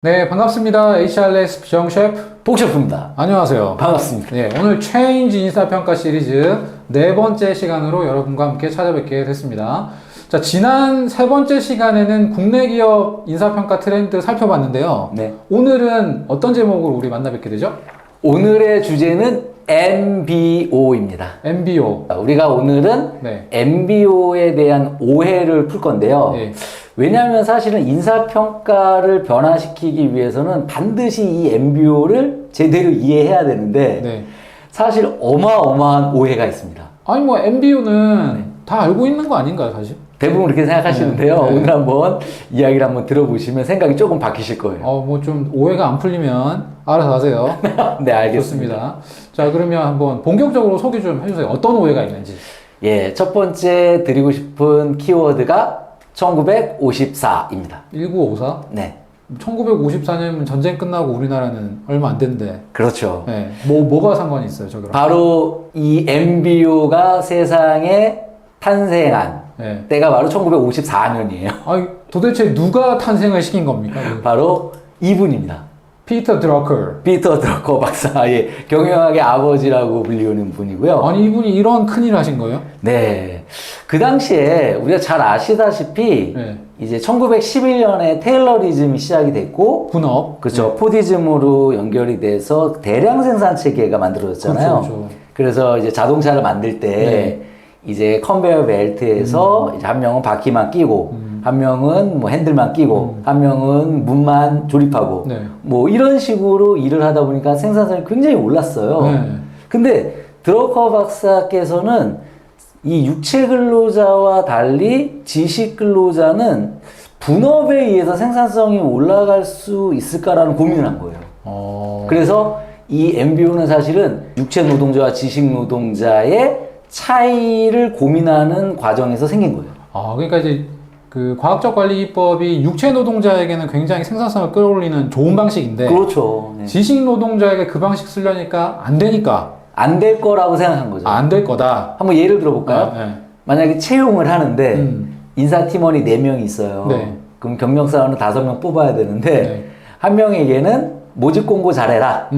네, 반갑습니다. HRS 비정 셰프 복셰프입니다. 안녕하세요. 반갑습니다. 네, 오늘 체인지 인사평가 시리즈 네 번째 시간으로 여러분과 함께 찾아뵙게 됐습니다. 자, 지난 세 번째 시간에는 국내 기업 인사평가 트렌드 살펴봤는데요. 네. 오늘은 어떤 제목으로 우리 만나 뵙게 되죠? 오늘의 주제는 MBO입니다. MBO. 우리가 오늘은 네. MBO에 대한 오해를 풀 건데요. 네. 왜냐하면 사실은 인사평가를 변화시키기 위해서는 반드시 이 MBO를 제대로 이해해야 되는데 네. 사실 어마어마한 오해가 있습니다. 아니, 뭐, MBO는 다 알고 있는 거 아닌가요, 사실? 대부분 그렇게 생각하시는데요. 네. 네. 오늘 한번 이야기를 한번 들어보시면 생각이 조금 바뀌실 거예요. 뭐 좀 오해가 안 풀리면 알아서 하세요. 네, 알겠습니다. 좋습니다. 자, 그러면 한번 본격적으로 소개 좀 해주세요. 어떤 오해가 있는지. 예, 첫 번째 드리고 싶은 키워드가 1954입니다. 1954? 네. 1954년이면 전쟁 끝나고 우리나라는 얼마 안 됐는데. 그렇죠. 네. 뭐가 상관이 있어요, 저기랑? 바로 이 MBO가 세상에 탄생한 네. 때가 바로 1954년이에요. 아니, 도대체 누가 탄생을 시킨 겁니까? 바로 이분입니다. 피터 드러커. 피터 드러커 박사의 경영학의 아버지라고 불리우는 분이고요. 아니, 이분이 이런 큰일 하신 거예요? 네. 그 당시에 우리가 잘 아시다시피 네. 이제 1911년에 테일러리즘이 시작이 됐고 분업. 그렇죠. 포디즘으로 연결이 돼서 대량 생산 체계가 만들어졌잖아요. 그렇죠. 그래서 이제 자동차를 만들 때 네. 이제 컨베이어 벨트에서 이제 한 명은 바퀴만 끼고 한 명은 뭐 핸들만 끼고 한 명은 문만 조립하고 네. 뭐 이런 식으로 일을 하다 보니까 생산성이 굉장히 올랐어요. 네. 근데 드러커 박사께서는 이 육체 근로자와 달리 지식 근로자는 분업에 의해서 생산성이 올라갈 수 있을까라는 고민을 한 거예요. 그래서 이 MBO는 사실은 육체 노동자와 지식 노동자의 차이를 고민하는 과정에서 생긴 거예요. 그러니까 이제 그 과학적 관리 기법이 육체 노동자에게는 굉장히 생산성을 끌어올리는 좋은 방식인데. 그렇죠. 네. 지식 노동자에게 그 방식 쓰려니까 안 되니까. 안 될 거라고 생각한 거죠. 안 될 거다. 한번 예를 들어볼까요? 네. 만약에 채용을 하는데 인사팀원이 4명이 있어요. 네. 그럼 경력사원은 5명 뽑아야 되는데 네. 한 명에게는 모집 공고 잘해라.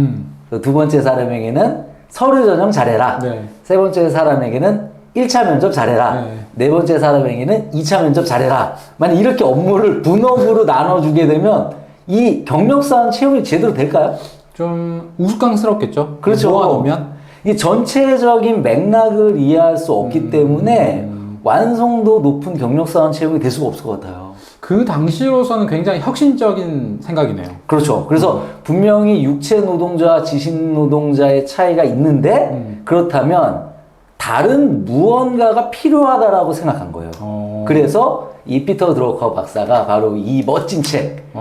두 번째 사람에게는 서류 전형 잘해라. 네. 세 번째 사람에게는 1차 면접 잘해라. 네. 네 번째 사람에게는 2차 면접 잘해라. 만약 이렇게 업무를 분업으로 나눠주게 되면 이 경력사원 채용이 제대로 될까요? 좀 우스꽝스럽겠죠? 그렇죠. 모아놓으면. 이 전체적인 맥락을 이해할 수 없기 때문에 완성도 높은 경력사원 채용이 될 수가 없을 것 같아요. 그 당시로서는 굉장히 혁신적인 생각이네요. 그렇죠. 그래서 분명히 육체 노동자와 지식 노동자의 차이가 있는데 그렇다면 다른 무언가가 필요하다라고 생각한 거예요. 그래서 이 피터 드러커 박사가 바로 이 멋진 책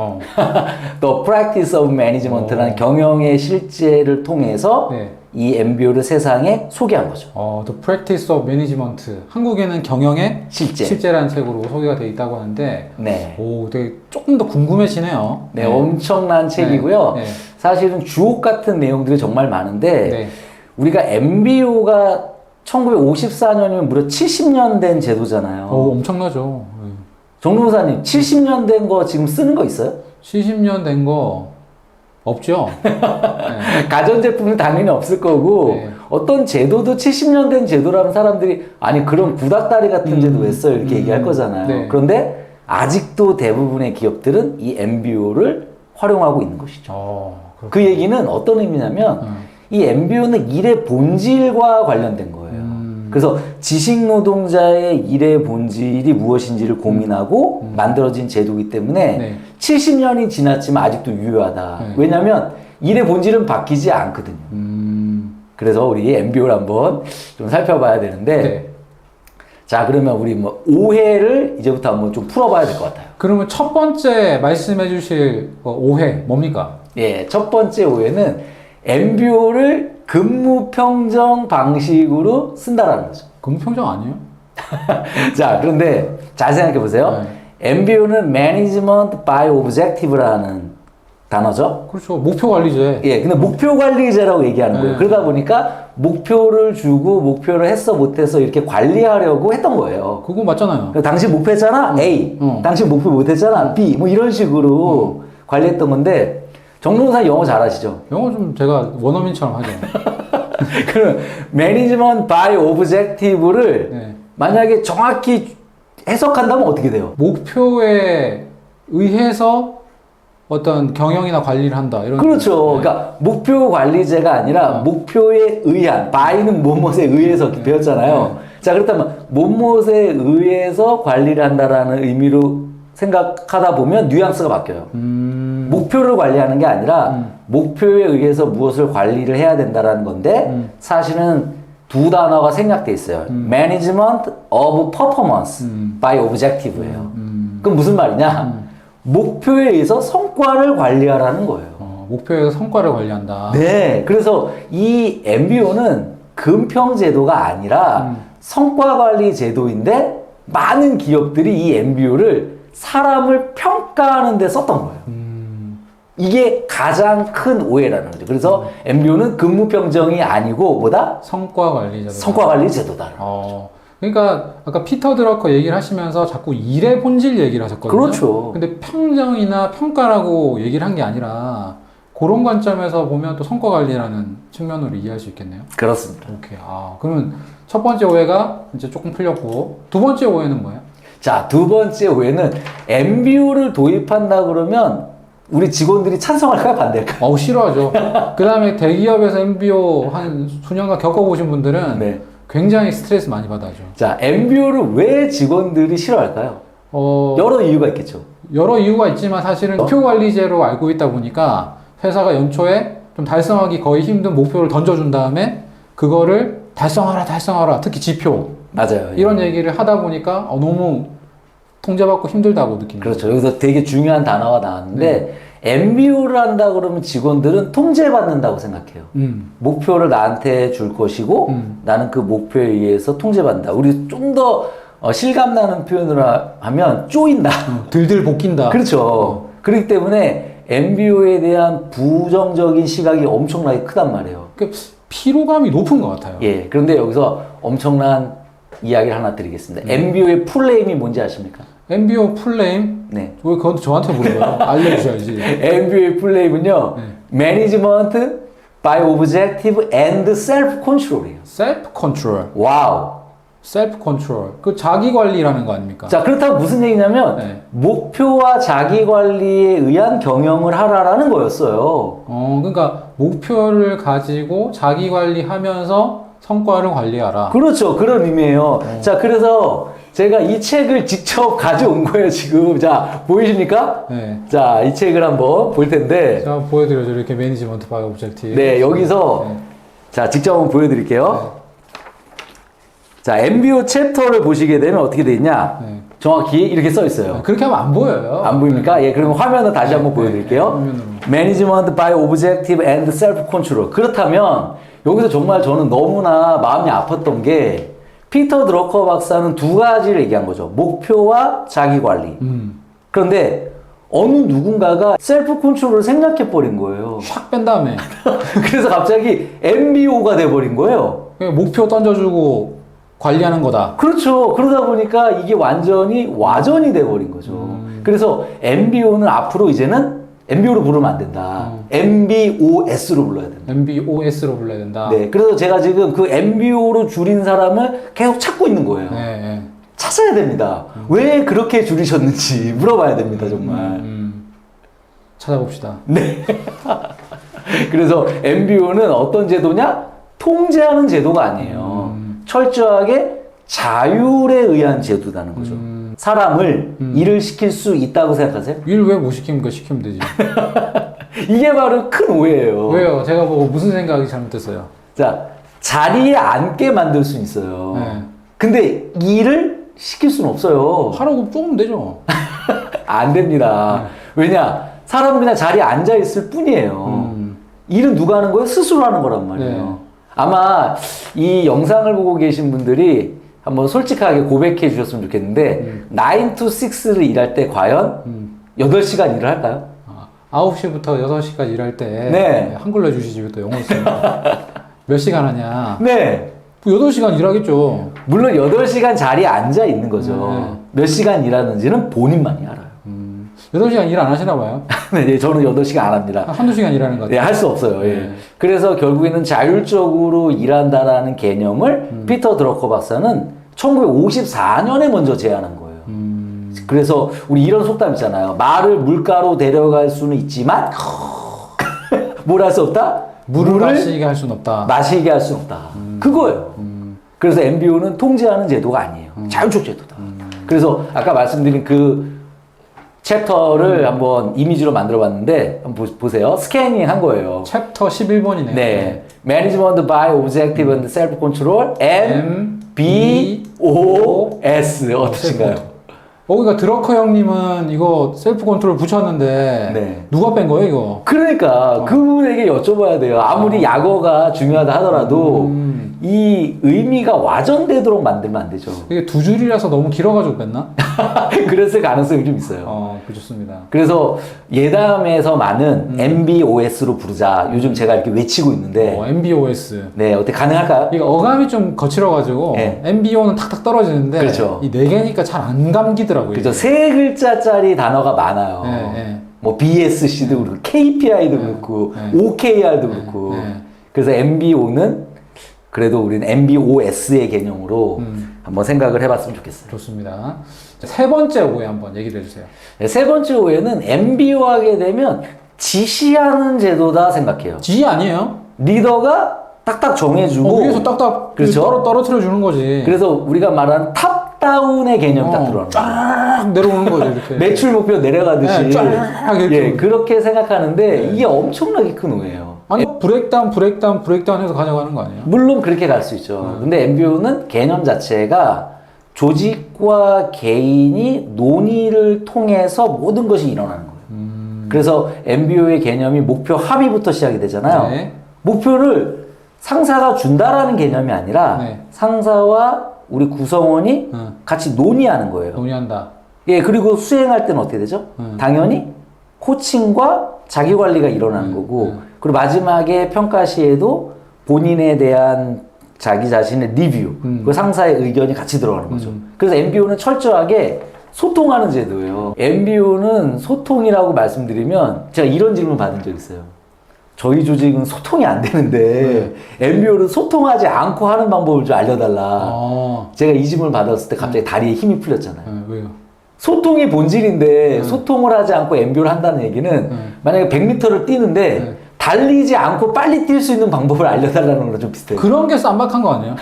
The Practice of Management라는 경영의 실제를 통해서 네. 이 MBO를 세상에 소개한 거죠. The Practice of Management. 한국에는 경영의 실제라는 책으로 소개가 되어 있다고 하는데, 네. 되게 조금 더 궁금해지네요. 네, 엄청난 책이고요. 네. 사실은 주옥 같은 내용들이 정말 많은데, 네. 우리가 MBO가 1954년이면 무려 70년 된 제도잖아요. 엄청나죠. 정무사님, 70년 된 거 지금 쓰는 거 있어요? 70년 된 거 없죠? 네. 가전제품은 당연히 없을 거고, 네. 어떤 제도도 70년 된 제도라면 사람들이, 아니, 그럼 구닥다리 같은 제도 왜 써요? 이렇게 얘기할 거잖아요. 네. 그런데 아직도 대부분의 기업들은 이 MBO를 활용하고 있는 것이죠. 그 얘기는 어떤 의미냐면, 이 MBO는 일의 본질과 관련된 거예요. 그래서 지식 노동자의 일의 본질이 무엇인지를 고민하고 만들어진 제도이기 때문에 네. 70년이 지났지만 아직도 유효하다. 네. 왜냐하면 일의 본질은 바뀌지 않거든요. 그래서 우리 MBO를 한번 좀 살펴봐야 되는데, 네. 자, 그러면 우리 뭐 오해를 이제부터 한번 좀 풀어봐야 될 것 같아요. 그러면 첫 번째 말씀해 주실 오해 뭡니까? 예, 첫 번째 오해는 MBO를 근무 평정 방식으로 쓴다라는 거죠. 근무 평정 아니에요? 자, 그런데 잘 생각해 보세요. 네. MBO는 Management by Objective라는 단어죠. 그렇죠. 목표 관리제. 예, 근데 목표 관리제라고 얘기하는 거예요. 네. 그러다 보니까 목표를 주고 목표를 했어 못해서 이렇게 관리하려고 했던 거예요. 그거 맞잖아요. 당신 목표했잖아 A, 당신 목표 못했잖아 B, 뭐 이런 식으로 관리했던 건데 정동사 영어 잘하시죠? 영어 좀 제가 원어민처럼 하죠. 그럼 매니지먼트 바이 오브젝티브를 네. 만약에 정확히 해석한다면 어떻게 돼요? 목표에 의해서 어떤 경영이나 관리를 한다. 이런. 그렇죠. 네. 그러니까 목표 관리제가 아니라 목표에 의한, 바이는 뭐뭐에 의해서 배웠잖아요. 자, 그렇다면 뭐뭐에 의해서 관리를 한다라는 의미로 생각하다 보면 뉘앙스가 바뀌어요. 목표를 관리하는 게 아니라 목표에 의해서 무엇을 관리를 해야 된다라는 건데 사실은 두 단어가 생략돼 있어요. Management of Performance by Objective예요. 그럼 무슨 말이냐? 목표에 의해서 성과를 관리하라는 거예요. 목표에서 성과를 관리한다. 네. 그래서 이 MBO는 금평 제도가 아니라 성과 관리 제도인데 많은 기업들이 이 MBO를 사람을 평가하는 데 썼던 거예요. 이게 가장 큰 오해라는 거죠. 그래서 MBO는 근무평정이 아니고 뭐다? 성과 관리 제도. 성과 관리 제도다. 그러니까 아까 피터 드러커 얘기를 하시면서 자꾸 일의 본질 얘기를 하셨거든요. 그렇죠. 근데 평정이나 평가라고 얘기를 한 게 아니라 그런 관점에서 보면 또 성과 관리라는 측면으로 이해할 수 있겠네요. 그렇습니다. 오케이. 그러면 첫 번째 오해가 이제 조금 풀렸고 두 번째 오해는 뭐예요? 자, 두 번째 오해는 MBO를 도입한다 그러면 우리 직원들이 찬성할까요? 반대할까요? 싫어하죠. 그 다음에 대기업에서 MBO 한 수년간 겪어보신 분들은 네. 굉장히 스트레스 많이 받아죠. 자, MBO를 왜 직원들이 싫어할까요? 여러 이유가 있겠죠. 여러 이유가 있지만 사실은 목표 관리제로 알고 있다 보니까 회사가 연초에 좀 달성하기 거의 힘든 목표를 던져준 다음에 그거를 달성하라. 특히 지표. 맞아요. 이런 얘기를 하다 보니까 너무 통제받고 힘들다고 느끼는 거죠. 그렇죠. 여기서 되게 중요한 단어가 나왔는데 MBO를 한다 그러면 직원들은 통제받는다고 생각해요. 목표를 나한테 줄 것이고 나는 그 목표에 의해서 통제받는다. 우리 좀 더 실감나는 표현으로 하면 쪼인다. 들들 볶인다. 그렇죠. 그렇기 때문에 MBO에 대한 부정적인 시각이 엄청나게 크단 말이에요. 피로감이 높은 것 같아요. 예. 그런데 여기서 엄청난 이야기를 하나 드리겠습니다. MBO의 풀네임이 뭔지 아십니까? MBO 풀네임? 네. 왜 그건 저한테 물어봐요? 알려주셔야지. MBO의 풀네임은요. Management by Objective and Self Control이에요. 셀프 컨트롤. 와우. 셀프 컨트롤. 그 자기 관리라는 거 아닙니까? 자, 그렇다면 무슨 얘기냐면 네. 목표와 자기 관리에 의한 경영을 하라라는 거였어요. 그러니까 목표를 가지고 자기 관리하면서 성과를 관리하라. 그렇죠. 그런 의미예요. 자, 그래서 제가 이 책을 직접 가져온 거예요, 지금. 자, 보이십니까? 네. 자, 이 책을 한번 볼 텐데. 제가 한번 보여드려죠. 이렇게 매니지먼트 바이 오브젝티브. 네, 여기서 네. 자, 직접 한번 보여드릴게요. 자, MBO 챕터를 보시게 되면 어떻게 돼 있냐? 네. 정확히 이렇게 써 있어요. 그렇게 하면 안 보여요. 안 보입니까? 예, 그러면 화면을 다시 한번 보여드릴게요. 화면으로. Management by Objective and Self Control. 그렇다면 여기서 정말 저는 너무나 마음이 아팠던 게 피터 드러커 박사는 두 가지를 얘기한 거죠. 목표와 자기 관리. 그런데 어느 누군가가 셀프 컨트롤을 생략해 버린 거예요. 샥 뺀 다음에 그래서 갑자기 MBO가 돼 버린 거예요. 목표 던져주고 관리하는 거다. 그렇죠. 그러다 보니까 이게 완전히 와전이 돼 버린 거죠. 그래서 MBO는 앞으로 이제는 MBO로 부르면 안 된다. MBOS로 불러야 된다. MBOS로 불러야 된다. 네. 그래서 제가 지금 그 MBO로 줄인 사람을 계속 찾고 있는 거예요. 네. 찾아야 됩니다. 왜 그렇게 줄이셨는지 물어봐야 됩니다, 정말. 찾아봅시다. 네. 그래서 MBO는 어떤 제도냐? 통제하는 제도가 아니에요. 철저하게 자율에 의한 제도라는 거죠. 사람을 일을 시킬 수 있다고 생각하세요? 일 왜 못 시킵니까? 시키면 되지. 이게 바로 큰 오해예요. 왜요? 제가 뭐 무슨 생각이 잘못됐어요? 자, 자리에 앉게 만들 수 있어요. 네. 근데 일을 시킬 수는 없어요. 하라고 조금 되죠. 안 됩니다. 왜냐? 사람은 그냥 자리에 앉아 있을 뿐이에요. 일은 누가 하는 거예요? 스스로 하는 거란 말이에요. 네. 아마 이 영상을 보고 계신 분들이 한번 솔직하게 고백해 주셨으면 좋겠는데 9 to 6를 일할 때 과연 8시간 일을 할까요? 9시부터 6시까지 일할 때 네. 한글로 해주시지 왜 또 영어로 쓰니까 몇 시간 하냐? 네. 8시간 일하겠죠. 물론 8시간 자리에 앉아 있는 거죠. 네. 몇 시간 일하는지는 본인만이 알아요. 8시간 일 안 하시나 봐요. 네, 저는 8시간 안 합니다. 한두 시간 일하는 것 네, 같아요. 할 수 없어요. 예. 네. 그래서 결국에는 자율적으로 일한다라는 개념을 피터 드러커 박사는 1954년에 먼저 제안한 거예요. 그래서 우리 이런 속담 있잖아요. 말을 물가로 데려갈 수는 있지만 뭘 할 수 없다? 물을 마시게 할 수는 없다. 마시게 할 수는 없다. 그거예요. 그래서 MBO는 통제하는 제도가 아니에요. 자율적 제도다. 그래서 아까 말씀드린 그 챕터를 한번 이미지로 만들어 봤는데 한번 보세요. 스캐닝 한 거예요. 챕터 11번이네요. 네. Management by Objective and Self-Control MBOS 어떠신가요? 그러니까 드러커 형님은 이거 셀프 컨트롤 붙였는데 네. 누가 뺀 거예요 이거? 그러니까 그분에게 여쭤봐야 돼요. 아무리 약어가 중요하다 하더라도 이 의미가 와전되도록 만들면 안 되죠. 이게 두 줄이라서 너무 길어가지고 뺐나? 그랬을 가능성이 좀 있어요. 좋습니다. 그래서 예담에서 많은 MBOS로 부르자. 요즘 제가 이렇게 외치고 있는데 MBOS. 네, 어떻게 가능할까요? 이게 어감이 좀 거칠어가지고 네. MBO는 탁탁 떨어지는데 그렇죠. 이 네 개니까 잘 안 감기더라고요. 그죠. 이게. 세 글자짜리 단어가 많아요. 네, 네. 뭐 BSC도 그렇고 KPI도 그렇고 OKR도 그렇고 그래서 MBO는 그래도 우리는 MBOS의 개념으로 한번 생각을 해봤으면 좋겠어요. 좋습니다. 자, 세 번째 오해 한번 얘기를 해주세요. 네, 세 번째 오해는 MBO 하게 되면 지시하는 제도다 생각해요. G 아니에요? 리더가 딱딱 정해주고 위에서 딱딱 그렇죠. 떨어뜨려 주는 거지. 그래서 우리가 말하는 탑다운의 개념이 딱 들어가는 거예요. 쫙 내려오는 거죠 이렇게. 매출 목표 내려가듯이 네, 쫙 이렇게. 예, 그렇게 생각하는데 이게 엄청나게 큰 오해예요. 아니 브레이크다운 해서 가져가는 거 아니에요? 물론 그렇게 갈 수 있죠. 근데 MBO는 개념 자체가 조직과 개인이 논의를 통해서 모든 것이 일어나는 거예요. 그래서 MBO의 개념이 목표 합의부터 시작이 되잖아요. 네. 목표를 상사가 준다라는 개념이 아니라 네. 상사와 우리 구성원이 같이 논의하는 거예요. 논의한다. 예, 그리고 수행할 때는 어떻게 되죠? 당연히 코칭과 자기 관리가 일어나는 거고, 그리고 마지막에 평가 시에도 본인에 대한 자기 자신의 리뷰, 그 상사의 의견이 같이 들어가는 거죠. 그래서 MBO는 철저하게 소통하는 제도예요. MBO는 소통이라고 말씀드리면 제가 이런 질문 받은 적 있어요. 저희 조직은 소통이 안 되는데 MBO는 소통하지 않고 하는 방법을 좀 알려달라. 제가 이 질문을 받았을 때 갑자기 다리에 힘이 풀렸잖아요. 왜요? 소통이 본질인데 소통을 하지 않고 MBO를 한다는 얘기는 만약에 100m를 뛰는데 달리지 않고 빨리 뛸 수 있는 방법을 알려달라는 거랑 좀 비슷해요. 그런 게 쌈박한 거 아니에요?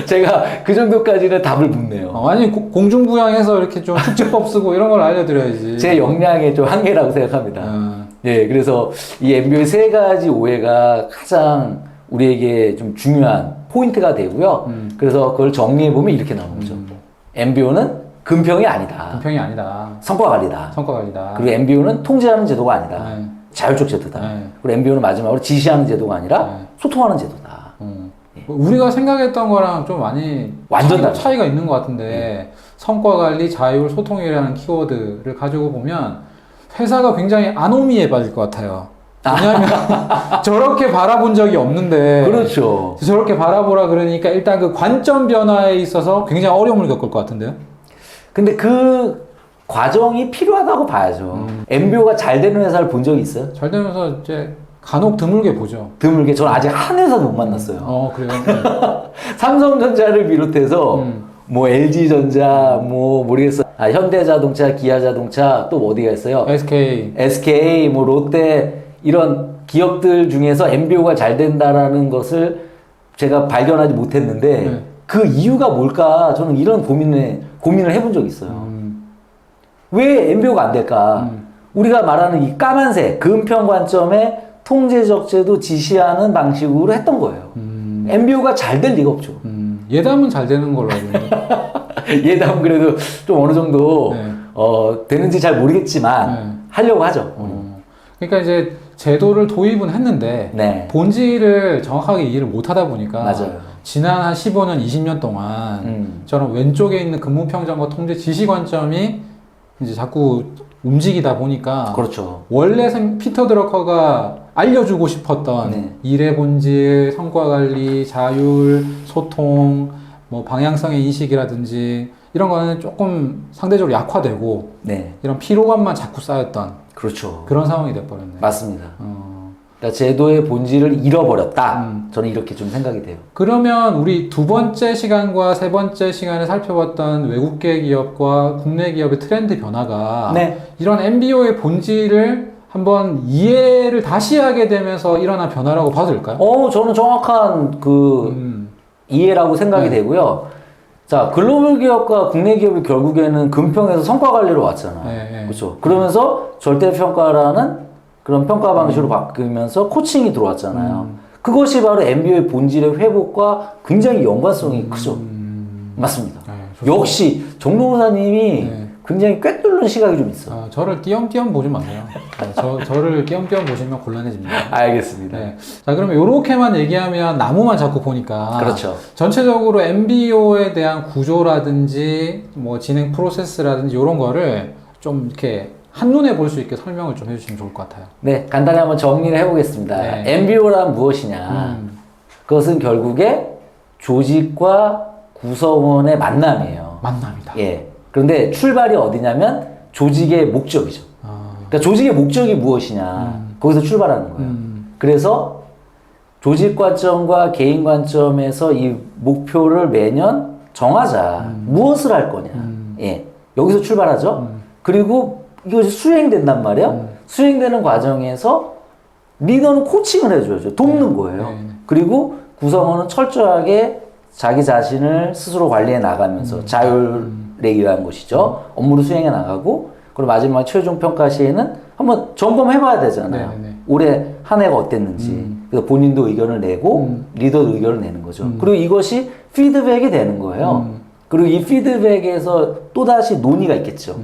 제가 그 정도까지는 답을 묻네요. 아니 공중부양해서 이렇게 좀 축지법 쓰고 이런 걸 알려드려야지. 제 역량의 좀 한계라고 생각합니다. 예, 그래서 이 MBO의 세 가지 오해가 가장 우리에게 좀 중요한 포인트가 되고요. 그래서 그걸 정리해보면 이렇게 나오는 거죠. MBO는 금평이 아니다. 금평이 아니다. 성과 관리다. 성과 관리다. 그리고 MBO는 통제하는 제도가 아니다. 네. 자율적 제도다. 네. 그리고 MBO는 마지막으로 지시하는 제도가 아니라 네. 소통하는 제도다. 우리가 생각했던 거랑 좀 많이 완전 다르죠. 차이가 있는 것 같은데 성과 관리, 자율, 소통이라는 키워드를 가지고 보면 회사가 굉장히 아노미에 빠질 것 같아요. 왜냐하면 저렇게 바라본 적이 없는데 그렇죠. 저렇게 바라보라 그러니까 일단 그 관점 변화에 있어서 굉장히 어려움을 겪을 것 같은데요. 근데 그 과정이 필요하다고 봐야죠. MBO가 잘 되는 회사를 본 적이 있어요? 잘 되면서 이제 간혹 드물게 보죠. 드물게. 저는 아직 한 회사도 못 만났어요. 그래요. 삼성전자를 비롯해서 뭐 LG전자, 뭐 모르겠어. 현대자동차, 기아자동차 또 어디가 있어요? SK, 뭐 롯데 이런 기업들 중에서 MBO가 잘 된다라는 것을 제가 발견하지 못했는데 그 이유가 뭘까? 저는 이런 고민을 해본 적이 있어요. 왜 MBO가 안 될까? 우리가 말하는 이 까만색 금평 관점의 통제적 제도 지시하는 방식으로 했던 거예요. MBO가 잘 될 리가 없죠. 예담은 잘 되는 걸로 알고 있는데. 예담 그래도 좀 어느 정도 되는지 잘 모르겠지만 하려고 하죠. 그러니까 이제 제도를 도입은 했는데 네. 본질을 정확하게 이해를 못 하다 보니까 맞아요. 지난 한 15년, 20년 동안 저는 왼쪽에 있는 근무평정과 통제 지시 관점이 이제 자꾸 움직이다 보니까 그렇죠. 원래 피터 드러커가 알려주고 싶었던 네. 일의 본질, 성과 관리, 자율, 소통, 뭐 방향성의 인식이라든지 이런 거는 조금 상대적으로 약화되고 네. 이런 피로감만 자꾸 쌓였던 그렇죠. 그런 상황이 돼버렸네. 맞습니다. 그러니까 제도의 본질을 잃어버렸다. 저는 이렇게 좀 생각이 돼요. 그러면 우리 두 번째 시간과 세 번째 시간에 살펴봤던 외국계 기업과 국내 기업의 트렌드 변화가 네. 이런 MBO의 본질을 한번 이해를 다시 하게 되면서 일어난 변화라고 봐도 될까요? 저는 정확한 그 이해라고 생각이 네. 되고요. 자, 글로벌 기업과 국내 기업이 결국에는 금평에서 성과 관리로 왔잖아요. 네. 그렇죠. 그러면서 절대평가라는 그런 평가 방식으로 바뀌면서 코칭이 들어왔잖아요. 그것이 바로 MBO의 본질의 회복과 굉장히 연관성이 크죠. 맞습니다. 네, 좋습니다. 역시 정동사님이 네. 굉장히 꿰뚫는 시각이 좀 있어. 저를 띄엄띄엄 보지 마세요. 네, 저를 띄엄띄엄 보시면 곤란해집니다. 알겠습니다. 네. 자, 그러면 이렇게만 얘기하면 나무만 자꾸 보니까. 그렇죠. 전체적으로 MBO에 대한 구조라든지, 뭐 진행 프로세스라든지 이런 거를 좀 이렇게 한눈에 볼 수 있게 설명을 좀 해주시면 좋을 것 같아요. 네, 간단히 한번 정리를 해보겠습니다. 네. MBO란 무엇이냐? 그것은 결국에 조직과 구성원의 만남이에요. 만남이다. 예. 그런데 출발이 어디냐면 조직의 목적이죠. 아, 그러니까 조직의 목적이 무엇이냐? 거기서 출발하는 거예요. 그래서 조직 관점과 개인 관점에서 이 목표를 매년 정하자. 무엇을 할 거냐? 예. 여기서 출발하죠. 그리고 이것이 수행된단 말이에요. 수행되는 과정에서 리더는 코칭을 해줘야죠. 돕는 거예요. 네. 그리고 구성원은 철저하게 자기 자신을 스스로 관리해 나가면서 자율에 의한 것이죠. 업무를 수행해 나가고, 그리고 마지막 최종 평가 시에는 한번 점검해 봐야 되잖아요. 네. 올해 한 해가 어땠는지. 그래서 본인도 의견을 내고, 리더도 의견을 내는 거죠. 그리고 이것이 피드백이 되는 거예요. 그리고 이 피드백에서 또다시 논의가 있겠죠.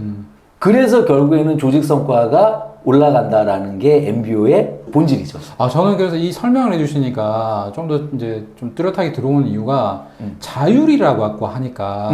그래서 결국에는 조직 성과가 올라간다라는 게 MBO의 본질이죠. 저는 그래서 이 설명을 해주시니까 좀 더 이제 좀 뚜렷하게 들어오는 이유가 자율이라고 아까 하니까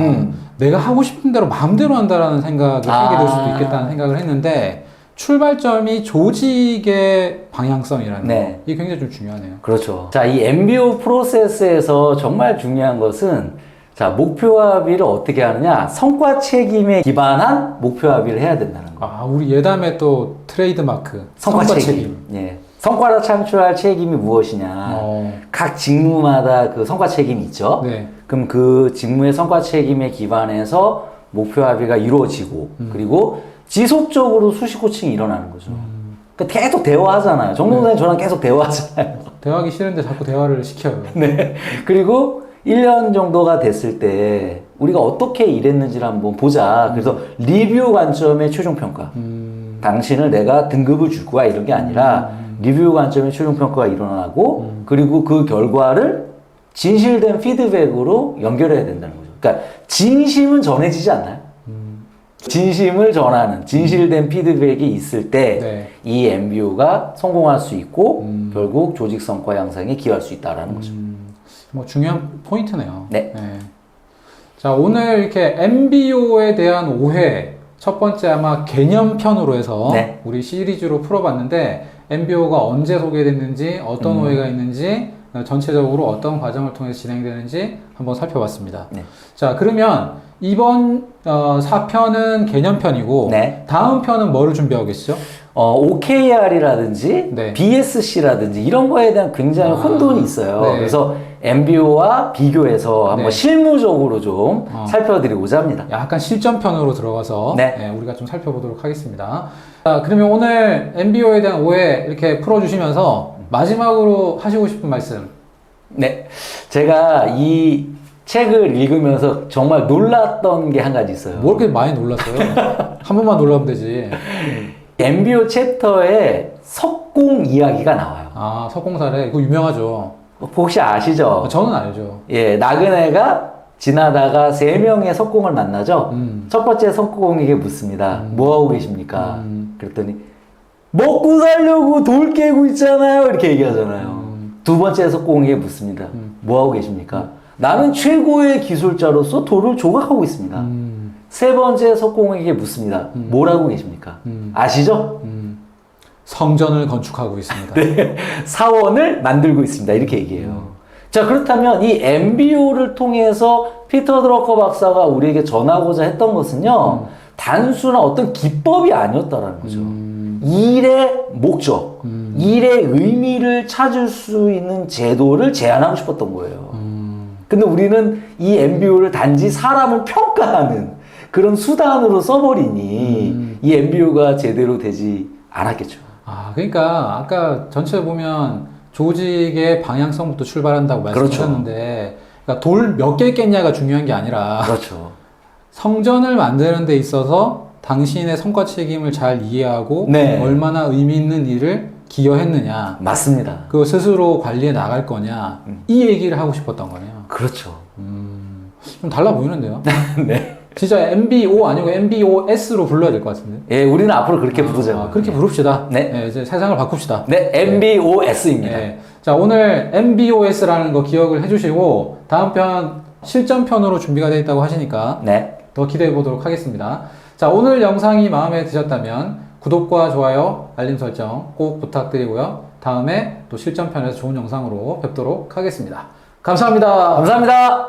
내가 하고 싶은 대로 마음대로 한다라는 생각을 하게 될 수도 있겠다는 생각을 했는데 출발점이 조직의 방향성이라는 네. 거. 이게 굉장히 좀 중요하네요. 그렇죠. 자, 이 MBO 프로세스에서 정말 중요한 것은 자, 목표 합의를 어떻게 하느냐? 성과 책임에 기반한 목표 합의를 해야 된다는 거. 우리 예담의 또 트레이드 마크. 성과 책임. 예. 성과를 창출할 책임이 무엇이냐? 각 직무마다 그 성과 책임이 있죠. 네. 그럼 그 직무의 성과 책임에 기반해서 목표 합의가 이루어지고, 그리고 지속적으로 수시 코칭이 일어나는 거죠. 그러니까 계속 대화하잖아요. 정동사님 저랑 계속 대화하잖아요. 대화하기 싫은데 자꾸 대화를 시켜요. 네. 그리고 1년 정도가 됐을 때 우리가 어떻게 일했는지를 한번 보자. 그래서 리뷰 관점의 최종 평가. 당신을 내가 등급을 줄 거야 이런 게 아니라 리뷰 관점의 최종 평가가 일어나고 그리고 그 결과를 진실된 피드백으로 연결해야 된다는 거죠. 그러니까 진심은 전해지지 않나요? 진심을 전하는 진실된 피드백이 있을 때 이 MBO가 성공할 수 있고 결국 조직 성과 향상에 기여할 수 있다라는 거죠. 뭐 중요한 포인트네요. 네. 자, 오늘 이렇게 MBO에 대한 오해 첫 번째 아마 개념편으로 해서 네. 우리 시리즈로 풀어봤는데 MBO가 언제 소개됐는지 어떤 오해가 있는지 전체적으로 어떤 과정을 통해서 진행되는지 한번 살펴봤습니다. 네. 자, 그러면 이번 4편은 개념편이고 네. 다음 편은 뭐를 준비하고 계시죠? OKR이라든지 네. BSC라든지 이런 거에 대한 굉장히 혼돈이 있어요. 네. 그래서 MBO와 비교해서 한번 네. 실무적으로 좀 살펴드리고자 합니다. 약간 실전편으로 들어가서 네. 우리가 좀 살펴보도록 하겠습니다. 자, 그러면 오늘 MBO에 대한 오해 이렇게 풀어주시면서 마지막으로 하시고 싶은 말씀. 네. 제가 이 책을 읽으면서 정말 놀랐던 게 한 가지 있어요. 뭘 그렇게 많이 놀랐어요? 한 번만 놀라면 되지. MBO 챕터에 석공 이야기가 나와요. 석공사래. 그거 유명하죠. 혹시 아시죠? 저는 알죠. 예, 나그네가 지나다가 3명의 석공을 만나죠. 첫 번째 석공에게 묻습니다. 뭐 하고 계십니까? 그랬더니 먹고 살려고 돌 깨고 있잖아요. 이렇게 얘기하잖아요. 두 번째 석공에게 묻습니다. 뭐 하고 계십니까? 나는 최고의 기술자로서 돌을 조각하고 있습니다. 세 번째 석공에게 묻습니다. 뭘 하고 계십니까? 아시죠? 성전을 건축하고 있습니다. 네. 사원을 만들고 있습니다. 이렇게 얘기해요. 자, 그렇다면 이 MBO를 통해서 피터 드러커 박사가 우리에게 전하고자 했던 것은요, 단순한 어떤 기법이 아니었다라는 거죠. 일의 목적, 일의 의미를 찾을 수 있는 제도를 제안하고 싶었던 거예요. 근데 우리는 이 MBO를 단지 사람을 평가하는 그런 수단으로 써버리니 이 MBO가 제대로 되지 않았겠죠. 아, 그러니까 아까 전체 보면 조직의 방향성부터 출발한다고 말씀하셨는데, 그러니까 돌 몇 개 깼냐가 중요한 게 아니라 그렇죠. 성전을 만드는 데 있어서 당신의 성과 책임을 잘 이해하고 네. 얼마나 의미 있는 일을 기여했느냐, 맞습니다. 그 스스로 관리해 나갈 거냐, 이 얘기를 하고 싶었던 거네요. 그렇죠. 좀 달라 보이는데요? 네. 진짜 MBO 아니고 MBOS로 불러야 될 것 같은데. 예, 우리는 앞으로 그렇게 부르자고요. 그렇게 부릅시다. 네. 이제 세상을 바꿉시다. 네, MBOS입니다. 네. 자, 오늘 MBOS라는 거 기억을 해주시고 다음 편 실전편으로 준비가 되어 있다고 하시니까 네. 더 기대해 보도록 하겠습니다. 자, 오늘 영상이 마음에 드셨다면 구독과 좋아요, 알림 설정 꼭 부탁드리고요. 다음에 또 실전편에서 좋은 영상으로 뵙도록 하겠습니다. 감사합니다. 감사합니다.